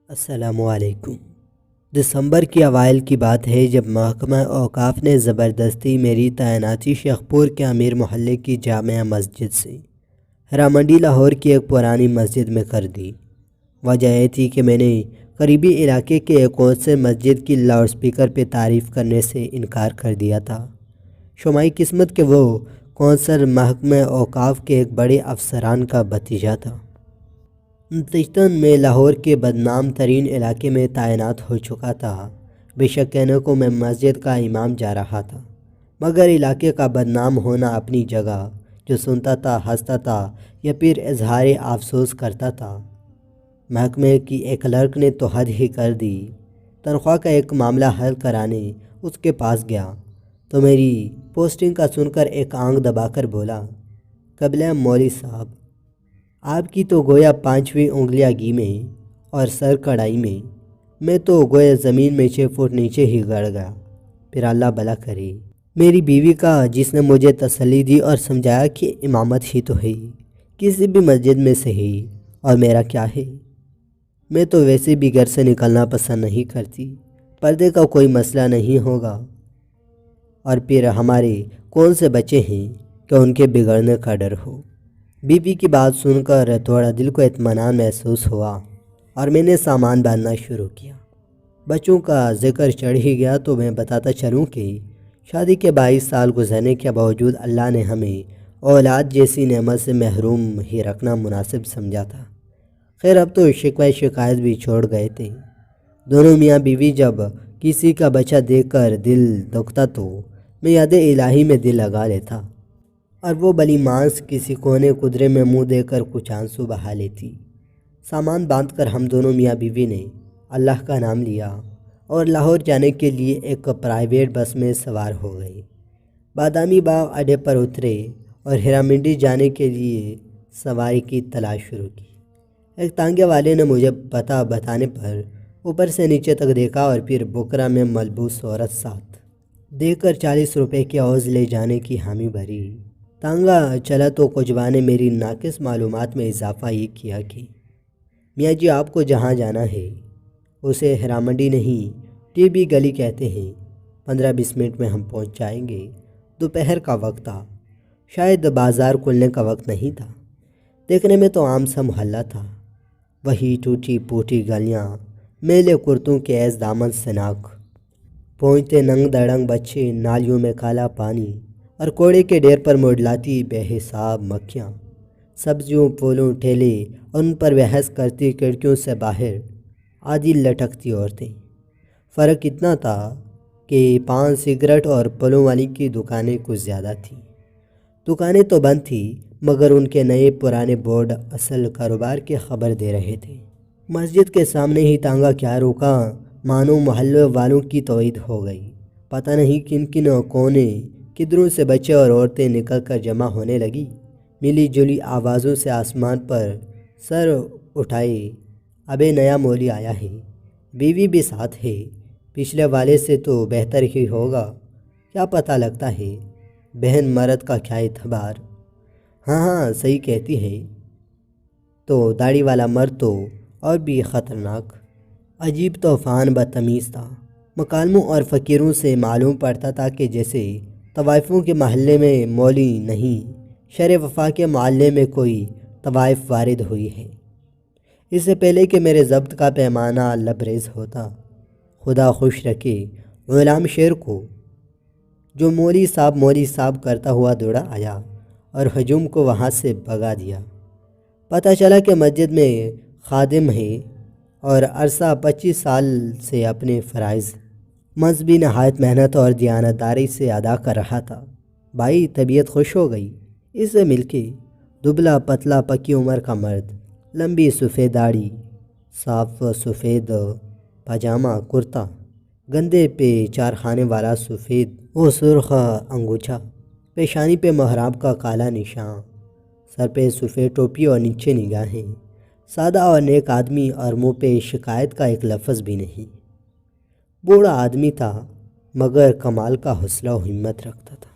السلام علیکم۔ دسمبر کی اوائل کی بات ہے جب محکمہ اوقاف نے زبردستی میری تعیناتی شیخپور کے امیر محلے کی جامع مسجد سے ہرامنڈی لاہور کی ایک پرانی مسجد میں کر دی۔ وجہ یہ تھی کہ میں نے قریبی علاقے کے ایک اور سے مسجد کی لاؤڈ سپیکر پہ تعریف کرنے سے انکار کر دیا تھا۔ شمائی قسمت کہ وہ کونسل محکمہ اوقاف کے ایک بڑے افسران کا بھتیجا تھا۔ نتیجتاً میں لاہور کے بدنام ترین علاقے میں تعینات ہو چکا تھا۔ بے شک کہنے کو میں مسجد کا امام جا رہا تھا، مگر علاقے کا بدنام ہونا اپنی جگہ، جو سنتا تھا ہنستا تھا یا پھر اظہار افسوس کرتا تھا۔ محکمے کی ایک کلرک نے تو حد ہی کر دی۔ تنخواہ کا ایک معاملہ حل کرانے اس کے پاس گیا تو میری پوسٹنگ کا سن کر ایک آنکھ دبا کر بولا، قبلہ مولوی صاحب، آپ کی تو گویا 5ویں انگلیاں گھی میں اور سر کڑائی میں تو گویا زمین میں 6 فٹ نیچے ہی گڑ گیا۔ پھر اللہ بھلا کرے میری بیوی کا، جس نے مجھے تسلی دی اور سمجھایا کہ امامت ہی تو ہے، کسی بھی مسجد میں سے ہے، اور میرا کیا ہے، میں تو ویسے بھی گھر سے نکلنا پسند نہیں کرتی، پردے کا کوئی مسئلہ نہیں ہوگا، اور پھر ہمارے کون سے بچے ہیں کہ ان کے بگڑنے کا ڈر ہو۔ بیوی کی بات سن کر تھوڑا دل کو اطمینان محسوس ہوا اور میں نے سامان باندھنا شروع کیا۔ بچوں کا ذکر چڑھ ہی گیا تو میں بتاتا چلوں کہ شادی کے 22 سال گزرنے کے باوجود اللہ نے ہمیں اولاد جیسی نعمت سے محروم ہی رکھنا مناسب سمجھا تھا۔ خیر اب تو شکوہ شکایت بھی چھوڑ گئے تھے۔ دونوں میاں بیوی جب کسی کا بچہ دیکھ کر دل دکھتا تو میں یاد الہی میں دل لگا لیتا، اور وہ بلی مانس کسی کونے قدرے میں منہ دے کر کچھ آنسو بہا لیتی۔ سامان باندھ کر ہم دونوں میاں بیوی نے اللہ کا نام لیا اور لاہور جانے کے لیے ایک پرائیویٹ بس میں سوار ہو گئے۔ بادامی باغ اڈے پر اترے اور ہرامنڈی جانے کے لیے سواری کی تلاش شروع کی۔ ایک تانگے والے نے مجھے پتہ بتانے پر اوپر سے نیچے تک دیکھا اور پھر بکرا میں ملبوس عورت ساتھ دے کر 40 روپے کی عوض لے جانے کی حامی بھری۔ تانگا چلا تو کچھوا نے میری ناقص معلومات میں اضافہ یہ کیا کہ میاں جی آپ کو جہاں جانا ہے اسے ہرامنڈی نہیں ٹی بی گلی کہتے ہیں، 15-20 منٹ میں ہم پہنچ جائیں گے۔ دوپہر کا وقت تھا، شاید بازار کھلنے کا وقت نہیں تھا۔ دیکھنے میں تو عام سا محلہ تھا، وہی ٹوٹی پھوٹی گلیاں، میلے کرتوں کے ایس دامن سناک، پہنچتے ننگ دڑنگ بچے، نالیوں میں کالا پانی اور کوڑے کے ڈھیر پر منڈلاتی بے حساب مکھیاں، سبزیوں پھولوں ٹھیلے اور ان پر بحث کرتی کھڑکیوں سے باہر آدھی لٹکتی عورتیں۔ فرق اتنا تھا کہ پان سگریٹ اور پھلوں والی کی دکانیں کچھ زیادہ تھیں۔ دکانیں تو بند تھیں مگر ان کے نئے پرانے بورڈ اصل کاروبار کی خبر دے رہے تھے۔ مسجد کے سامنے ہی تانگا کیا روکا، مانو محلے والوں کی توعید ہو گئی۔ پتہ نہیں کن کن کونے کدھروں سے بچے اور عورتیں نکل کر جمع ہونے لگی۔ ملی جلی آوازوں سے آسمان پر سر اٹھائے، ابے نیا مولی آیا ہے، بیوی بھی ساتھ ہے، پچھلے والے سے تو بہتر ہی ہوگا، کیا پتہ لگتا ہے، بہن مرد کا کیا اعتبار، ہاں ہاں صحیح کہتی ہے، تو داڑھی والا مرد تو اور بھی خطرناک، عجیب طوفان بدتمیز تھا۔ مکالموں اور فقیروں سے معلوم پڑتا تھا کہ جیسے طوائفوں کے محلے میں مولی نہیں، شرع وفا کے محلے میں کوئی طوائف وارد ہوئی ہے۔ اس سے پہلے کہ میرے ضبط کا پیمانہ لبریز ہوتا، خدا خوش رکھے غلام شیر کو، جو مولوی صاحب کرتا ہوا دوڑا آیا اور ہجوم کو وہاں سے بھگا دیا۔ پتہ چلا کہ مسجد میں خادم ہے اور عرصہ 25 سال سے اپنے فرائض مذہبی نہایت محنت اور دیانتداری سے ادا کر رہا تھا۔ بھائی طبیعت خوش ہو گئی اس سے مل کے۔ دبلا پتلا پکی عمر کا مرد، لمبی سفید داڑھی، صاف سفید پاجامہ کرتا، گندے پہ 4 خانے والا سفید و سرخ انگوچھا، پیشانی پہ محراب کا کالا نشان، سر پہ سفید ٹوپی اور نیچے نگاہیں، سادہ اور نیک آدمی، اور منہ پہ شکایت کا ایک لفظ بھی نہیں۔ بوڑھا آدمی تھا مگر کمال کا حوصلہ و ہمت رکھتا تھا۔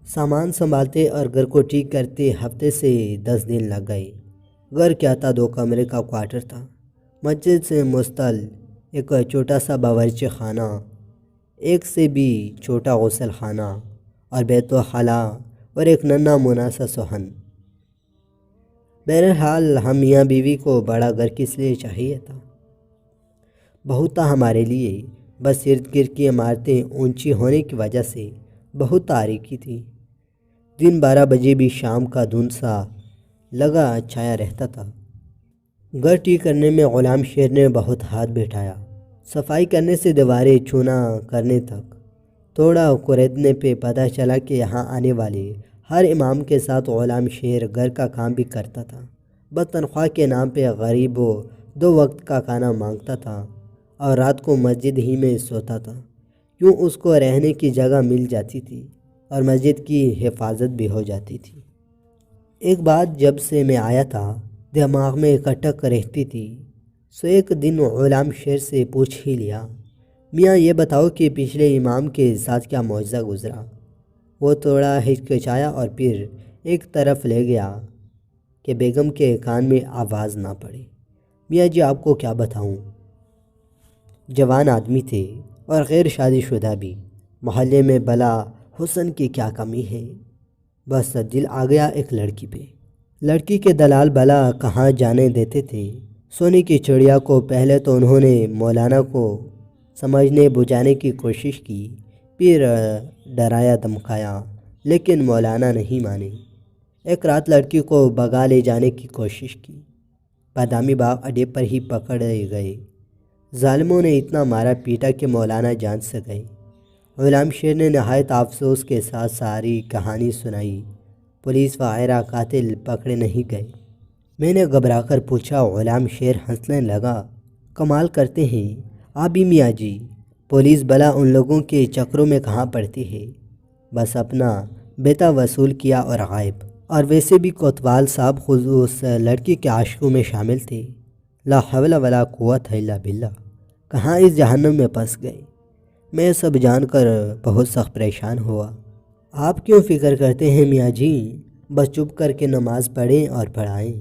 سامان سنبھالتے اور گھر کو ٹھیک کرتے ہفتے سے 10 دن لگ گئے۔ گھر کیا تھا، 2 کمرے کا کوارٹر تھا، مسجد سے مستل ایک چھوٹا سا باورچی خانہ، ایک سے بھی چھوٹا غسل خانہ اور بیت الخلا اور ایک ننھا منا سا صحن۔ بہرحال ہم میاں بیوی کو بڑا گھر کس لیے چاہیے تھا؟ بہت تھا ہمارے لیے، بس ارد گرد کی عمارتیں اونچی ہونے کی وجہ سے بہت تاریکی تھی۔ دن 12 بجے بھی شام کا دھند سا لگا چھایا رہتا تھا۔ گھر ٹھیک کرنے میں غلام شیر نے بہت ہاتھ بٹھایا، صفائی کرنے سے دیواریں چونا کرنے تک۔ تھوڑا کریدنے پہ پتہ چلا کہ یہاں آنے والے ہر امام کے ساتھ غلام شیر گھر کا کام بھی کرتا تھا، بس تنخواہ کے نام پہ غریب و 2 وقت کا کھانا مانگتا تھا اور رات کو مسجد ہی میں سوتا تھا۔ کیوں اس کو رہنے کی جگہ مل جاتی تھی اور مسجد کی حفاظت بھی ہو جاتی تھی۔ ایک بات جب سے میں آیا تھا دماغ میں کٹک رہتی تھی، سو ایک دن غلام شیر سے پوچھ ہی لیا، میاں یہ بتاؤ کہ پچھلے امام کے ساتھ کیا معجزہ گزرا؟ وہ تھوڑا ہچکچایا اور پھر ایک طرف لے گیا کہ بیگم کے کان میں آواز نہ پڑے۔ میاں جی آپ کو کیا بتاؤں؟ جوان آدمی تھے اور غیر شادی شدہ بھی، محلے میں بلا حسن کی کیا کمی ہے، بس دل آ گیا ایک لڑکی پہ۔ لڑکی کے دلال بلا کہاں جانے دیتے تھے۔ سونے کی چڑیا کو پہلے تو انہوں نے مولانا کو سمجھنے بجھانے کی کوشش کی، پھر ڈرایا دھمکایا، لیکن مولانا نہیں مانے۔ ایک رات لڑکی کو بھگا لے جانے کی کوشش کی، بادامی باغ اڈے پر ہی پکڑے گئے۔ ظالموں نے اتنا مارا پیٹا کہ مولانا جان سے گئے۔ غلام شیر نے نہایت افسوس کے ساتھ ساری کہانی سنائی۔ پولیس وغیرہ قاتل پکڑے نہیں گئے۔ میں نے گھبرا کر پوچھا۔ غلام شیر ہنسنے لگا، کمال کرتے ہیں آپ بھی میاں جی، پولیس بلا ان لوگوں کے چکروں میں کہاں پڑتی ہے، بس اپنا بیٹا وصول کیا اور غائب۔ اور ویسے بھی کوتوال صاحب خود اس لڑکی کے عاشقوں میں شامل تھے۔ لا حول ولا قوت الا باللہ، کہاں اس جہنم میں پھنس گئے۔ میں سب جان کر بہت سخت پریشان ہوا۔ آپ کیوں فکر کرتے ہیں میاں جی، بس چپ کر کے نماز پڑھیں اور پڑھائیں۔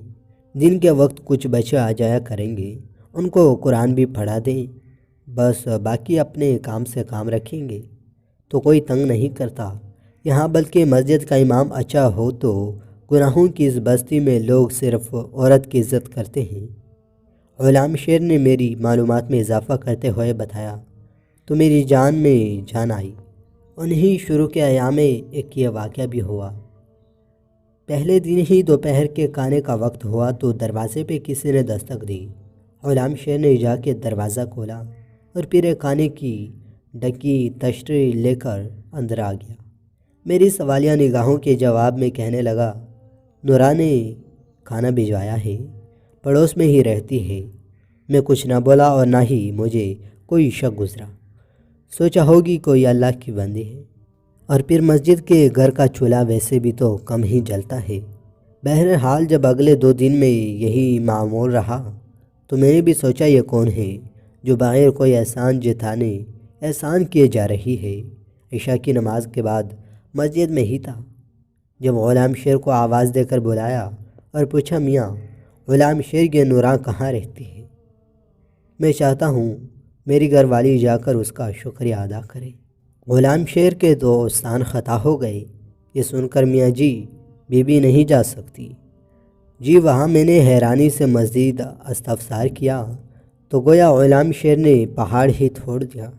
دن کے وقت کچھ بچے آ جایا کریں گے، ان کو قرآن بھی پڑھا دیں، بس باقی اپنے کام سے کام رکھیں گے تو کوئی تنگ نہیں کرتا یہاں، بلکہ مسجد کا امام اچھا ہو تو گناہوں کی اس بستی میں لوگ صرف عورت کی عزت کرتے ہیں۔ غلام شیر نے میری معلومات میں اضافہ کرتے ہوئے بتایا، تو میری جان میں جان آئی۔ انہی شروع کے ایام میں ایک یہ واقعہ بھی ہوا۔ پہلے دن ہی دوپہر کے کھانے کا وقت ہوا تو دروازے پہ کسی نے دستک دی۔ غلام شیر نے جا کے دروازہ کھولا اور پھر ایک کھانے کی ڈکی تشتری لے کر اندر آ گیا۔ میری سوالیہ نگاہوں کے جواب میں کہنے لگا، نورا نے کھانا بھجوایا ہے، پڑوس میں ہی رہتی ہے۔ میں کچھ نہ بولا اور نہ ہی مجھے کوئی شک گزرا، سوچا ہوگی کوئی اللہ کی بندی ہے، اور پھر مسجد کے گھر کا چولہا ویسے بھی تو کم ہی جلتا ہے۔ بہرحال جب اگلے 2 دن میں یہی معمول رہا تو میں نے بھی سوچا یہ کون ہے جو بغیر کوئی احسان جتانے احسان کیے جا رہی ہے۔ عشاء کی نماز کے بعد مسجد میں ہی تھا جب غلام شیر کو آواز دے کر بلایا اور پوچھا، میاں غلام شیر کے نورا کہاں رہتی ہے؟ میں چاہتا ہوں میری گھر والی جا کر اس کا شکریہ ادا کرے۔ غلام شیر کے دوستان خطا ہو گئے۔ یہ سن کر، میاں جی بی بی نہیں جا سکتی؟ جی وہاں میں نے حیرانی سے مزید استفسار کیا تو گویا غلام شیر نے پہاڑ ہی توڑ دیا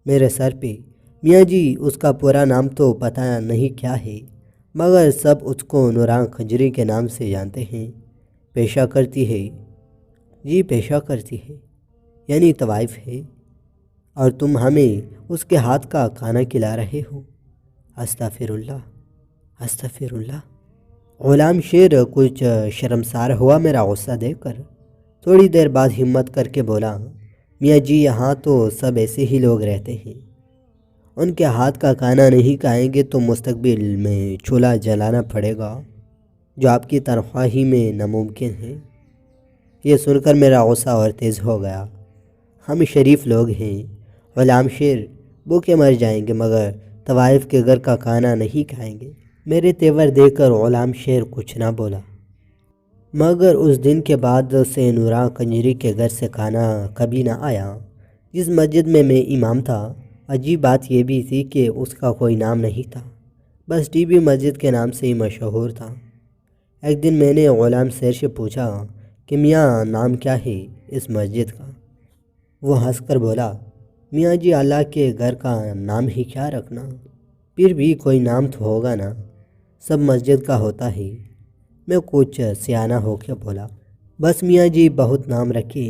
میرے سر پہ۔ میاں جی اس کا پورا نام تو پتہ نہیں کیا ہے، مگر سب اس کو نورا کھجری کے نام سے جانتے ہیں۔ پیشہ کرتی ہے؟ جی پیشہ کرتی ہے، یعنی طوائف ہے، اور تم ہمیں اس کے ہاتھ کا کھانا کھلا رہے ہو۔ استغفر اللہ، استغفر اللہ۔ غلام شیر کچھ شرمسار ہوا میرا غصہ دیکھ کر۔ تھوڑی دیر بعد ہمت کر کے بولا، میاں جی یہاں تو سب ایسے ہی لوگ رہتے ہیں، ان کے ہاتھ کا کھانا نہیں کھائیں گے تو مستقبل میں چولہا جلانا پڑے گا، جو آپ کی تنخواہی میں ناممکن ہے۔ یہ سن کر میرا غصہ اور تیز ہو گیا۔ ہم شریف لوگ ہیں، غلام شیر بھوکے مر جائیں گے مگر طوائف کے گھر کا کھانا نہیں کھائیں گے۔ میرے تیور دیکھ کر غلام شیر کچھ نہ بولا۔ مگر اس دن کے بعد سے نورا کنجری کے گھر سے کھانا کبھی نہ آیا جس مسجد میں امام تھا۔ عجیب بات یہ بھی تھی کہ اس کا کوئی نام نہیں تھا، بس ٹی بی مسجد کے نام سے ہی مشہور تھا۔ ایک دن میں نے غلام سیر سے پوچھا کہ میاں نام کیا ہے اس مسجد کا؟ وہ ہنس کر بولا، میاں جی اللہ کے گھر کا نام ہی کیا رکھنا، پھر بھی کوئی نام تو ہوگا نا، سب مسجد کا ہوتا ہے۔ میں کچھ سیانہ ہو کے بولا، بس میاں جی بہت نام رکھے،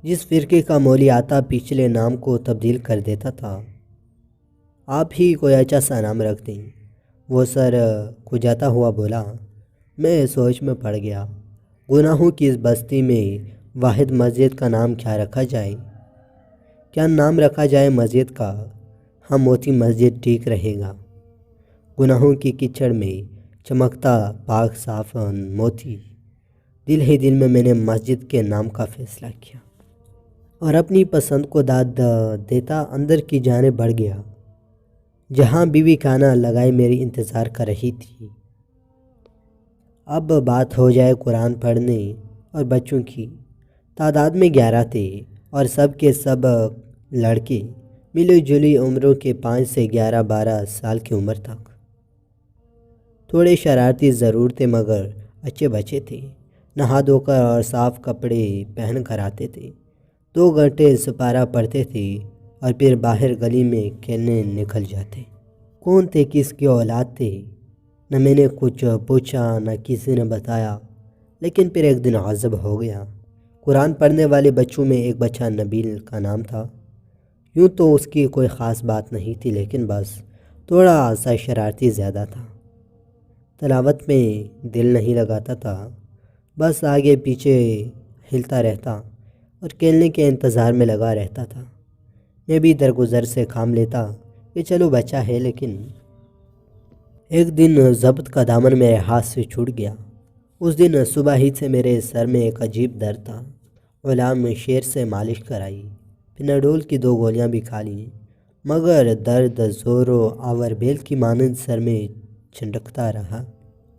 جس فرقے کا مولی آتا پچھلے نام کو تبدیل کر دیتا تھا، آپ ہی کوئی اچھا سا نام رکھ دیں۔ وہ سر کھجاتا ہوا بولا۔ میں سوچ میں پڑ گیا، گناہوں کی اس بستی میں واحد مسجد کا نام کیا رکھا جائے؟ کیا نام رکھا جائے مسجد کا؟ ہم موتی مسجد ٹھیک رہے گا۔ گناہوں کی کچڑ میں چمکتا پاک صاف موتی، دل ہی دل میں نے مسجد کے نام کا فیصلہ کیا اور اپنی پسند کو داد دیتا اندر کی جانب بڑھ گیا، جہاں بیوی کھانا لگائے میری انتظار کر رہی تھی۔ اب بات ہو جائے قرآن پڑھنے اور بچوں کی۔ تعداد میں 11 تھے اور سب کے سب لڑکے، ملی جلی عمروں کے 5 سے 11-12 سال کی عمر تک۔ تھوڑے شرارتی ضرور تھے مگر اچھے بچے تھے، نہا دھو کر اور صاف کپڑے پہن کر آتے تھے، 2 گھنٹے سپارہ پڑھتے تھے اور پھر باہر گلی میں کھیلنے نکل جاتے۔ کون تھے، کس کی اولاد تھے، نہ میں نے کچھ پوچھا نہ کسی نے بتایا، لیکن پھر ایک دن عجب ہو گیا۔ قرآن پڑھنے والے بچوں میں ایک بچہ نبیل کا نام تھا۔ یوں تو اس کی کوئی خاص بات نہیں تھی، لیکن بس تھوڑا سا شرارتی زیادہ تھا۔ تلاوت میں دل نہیں لگاتا تھا، بس آگے پیچھے ہلتا رہتا اور کھیلنے کے انتظار میں لگا رہتا تھا۔ میں بھی درگزر سے کام لیتا کہ چلو بچہ ہے، لیکن ایک دن ضبط کا دامن میرے ہاتھ سے چھوٹ گیا۔ اس دن صبح ہی سے میرے سر میں ایک عجیب درد تھا۔ غلام شیر سے مالش کرائی، پیناڈول کی 2 گولیاں بھی کھا لیں، مگر درد زور و آور بیل کی مانند سر میں چھنٹکتا رہا۔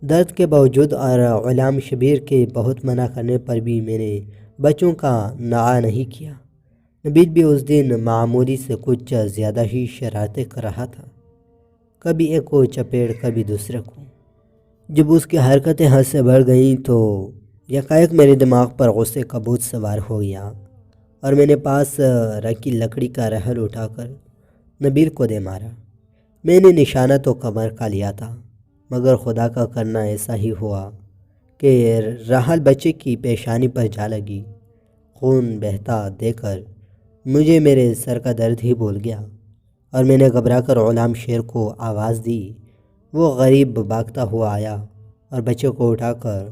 درد کے باوجود اور غلام شبیر کے بہت منع کرنے پر بھی میں نے بچوں کا نعا نہیں کیا۔ نبیل بھی اس دن معمولی سے کچھ زیادہ ہی شرارتیں کر رہا تھا، کبھی ایک کو چپیڑ کبھی دوسرے کو۔ جب اس کی حرکتیں حد سے بڑھ گئیں تو یکایک میرے دماغ پر غصے کا بوجھ سوار ہو گیا اور میں نے پاس رکھی لکڑی کا رحل اٹھا کر نبیل کو دے مارا۔ میں نے نشانہ تو کمر کا لیا تھا، مگر خدا کا کرنا ایسا ہی ہوا کہ رحل بچے کی پیشانی پر جا لگی۔ خون بہتا دیکھ کر مجھے میرے سر کا درد ہی بھول گیا اور میں نے گھبرا کر غلام شیر کو آواز دی۔ وہ غریب بھاگتا ہوا آیا اور بچے کو اٹھا کر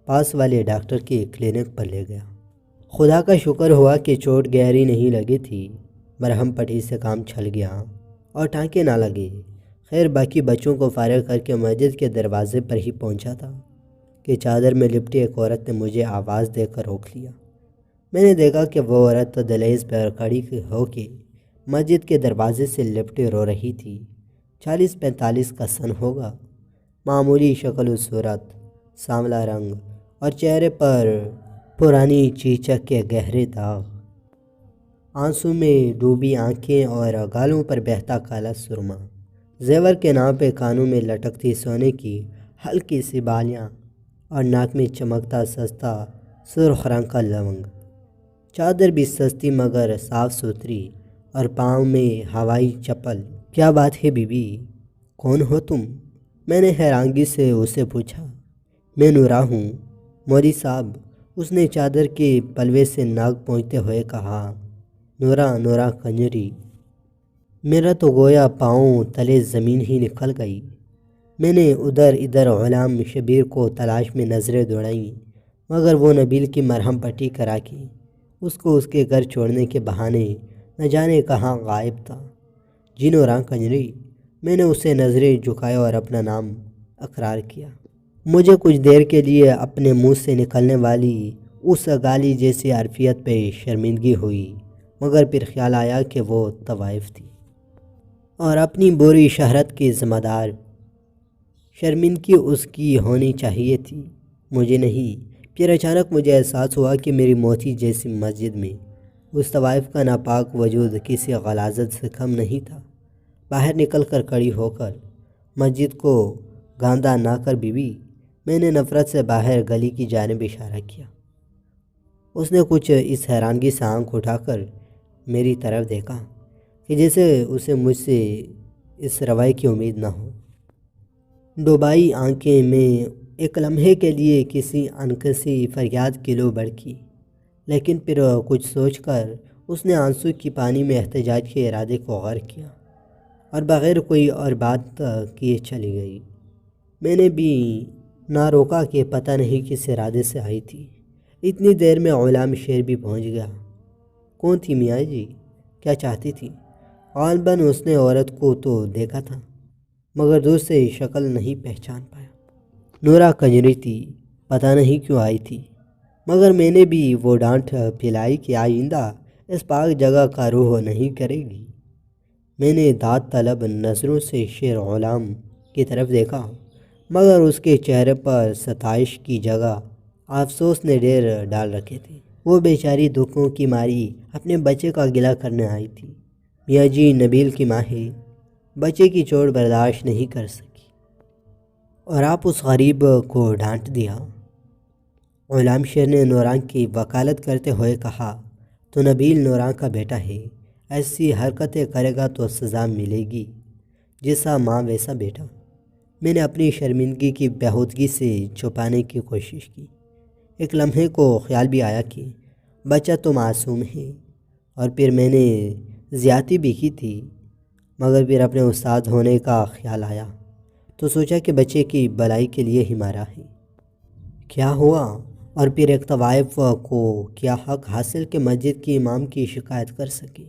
پاس والے ڈاکٹر کی کلینک پر لے گیا۔ خدا کا شکر ہوا کہ چوٹ گہری نہیں لگی تھی، مرہم پٹی سے کام چل گیا اور ٹانکے نہ لگے۔ خیر باقی بچوں کو فارغ کر کے مسجد کے دروازے پر ہی پہنچا تھا کہ چادر میں لپٹی ایک عورت نے مجھے آواز دے کر روک لیا۔ میں نے دیکھا کہ وہ عورت دہلیز پر کھڑی ہو کے مسجد کے دروازے سے لپٹے رو رہی تھی۔ 40-45 کا سن ہوگا، معمولی شکل و صورت، سانولا رنگ اور چہرے پر پرانی چیچک کے گہرے داغ، آنسوں میں ڈوبی آنکھیں اور گالوں پر بہتا کالا سرما، زیور کے نام پہ کانوں میں لٹکتی سونے کی ہلکی سی بالیاں اور ناک میں چمکتا سستا سرخ رنگ کا لونگ۔ چادر بھی سستی مگر صاف ستھری اور پاؤں میں ہوائی چپل۔ کیا بات ہے بی بی، کون ہو تم؟ میں نے حیرانگی سے اسے پوچھا۔ میں نورا ہوں مولوی صاحب، اس نے چادر کے پلوے سے ناک پونچھتے ہوئے کہا۔ نورا کنجری۔ میرا تو گویا پاؤں تلے زمین ہی نکل گئی۔ میں نے ادھر ادھر غلام شبیر کو تلاش میں نظریں دوڑائیں، مگر وہ نبیل کی مرہم پٹی کرا کے اس کو اس کے گھر چھوڑنے کے بہانے نہ جانے کہاں غائب تھا۔ جی نورا کنجری، میں نے اسے نظریں جھکایا اور اپنا نام اقرار کیا۔ مجھے کچھ دیر کے لیے اپنے منہ سے نکلنے والی اس گالی جیسی عرفیت پہ شرمندگی ہوئی، مگر پھر خیال آیا کہ وہ طوائف تھی اور اپنی بری شہرت کی ذمہ دار۔ شرمندگی اس کی ہونی چاہیے تھی، مجھے نہیں۔ پھر اچانک مجھے احساس ہوا کہ میری موتی جیسی مسجد میں اس طوائف کا ناپاک وجود کسی غلاظت سے کم نہیں تھا۔ باہر نکل کر کھڑی ہو کر مسجد کو گاندہ نہ کر بیوی، میں نے نفرت سے باہر گلی کی جانب اشارہ کیا۔ اس نے کچھ اس حیرانگی سے آنکھ اٹھا کر میری طرف دیکھا کہ جیسے اسے مجھ سے اس رویے کی امید نہ ہو۔ ڈوبائی آنکھیں میں ایک لمحے کے لیے کسی انکسی فریاد کی لو بڑکی، لیکن پھر کچھ سوچ کر اس نے آنسو کی پانی میں احتجاج کے ارادے کو غور کیا اور بغیر کوئی اور بات کیے چلی گئی۔ میں نے بھی نہ روکا کہ پتہ نہیں کس ارادے سے آئی تھی۔ اتنی دیر میں غلام شیر بھی پہنچ گیا۔ کون تھی میاں جی؟ کیا چاہتی تھی؟ غالباً اس نے عورت کو تو دیکھا تھا مگر دور سے شکل نہیں پہچان پایا۔ نورا کنجری تھی، پتہ نہیں کیوں آئی تھی، مگر میں نے بھی وہ ڈانٹ پھیلائی کہ آئندہ اس پاک جگہ کا روح نہیں کرے گی۔ میں نے داد طلب نظروں سے شیر غلام کی طرف دیکھا مگر اس کے چہرے پر ستائش کی جگہ افسوس نے ڈیر ڈال رکھے تھے۔ وہ بیچاری دکھوں کی ماری اپنے بچے کا گلہ کرنے آئی تھی۔ میاں جی نبیل کی ماں ہے، بچے کی چوٹ برداشت نہیں کر سکی اور آپ اس غریب کو ڈانٹ دیا۔ غلام شیر نے نوراں کی وکالت کرتے ہوئے کہا، تو نبیل نوراں کا بیٹا ہے، ایسی حرکتیں کرے گا تو سزا ملے گی، جیسا ماں ویسا بیٹا۔ میں نے اپنی شرمندگی کی بےہودگی سے چھپانے کی کوشش کی۔ ایک لمحے کو خیال بھی آیا کہ بچہ تو معصوم ہے، اور پھر میں نے زیادتی بھی کی تھی، مگر پھر اپنے استاد ہونے کا خیال آیا تو سوچا کہ بچے کی بھلائی کے لیے ہی مارا ہے۔ کیا ہوا؟ اور پھر ایک طوائف کو کیا حق حاصل کہ مسجد کی امام کی شکایت کر سکے؟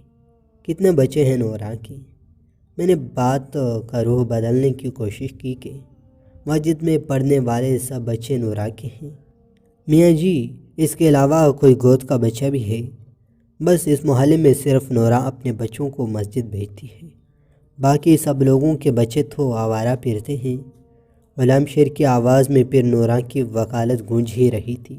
کتنے بچے ہیں نوراں کی؟ میں نے بات کا روح بدلنے کی کوشش کی کہ مسجد میں پڑھنے والے سب بچے نوراں کے ہیں۔ میاں جی اس کے علاوہ کوئی گود کا بچہ بھی ہے؟ بس اس محلے میں صرف نوراں اپنے بچوں کو مسجد بھیجتی ہے، باقی سب لوگوں کے بچے تو آوارہ پھرتے ہیں۔ غلام شیر کی آواز میں پھر نوراں کی وکالت گونج ہی رہی تھی۔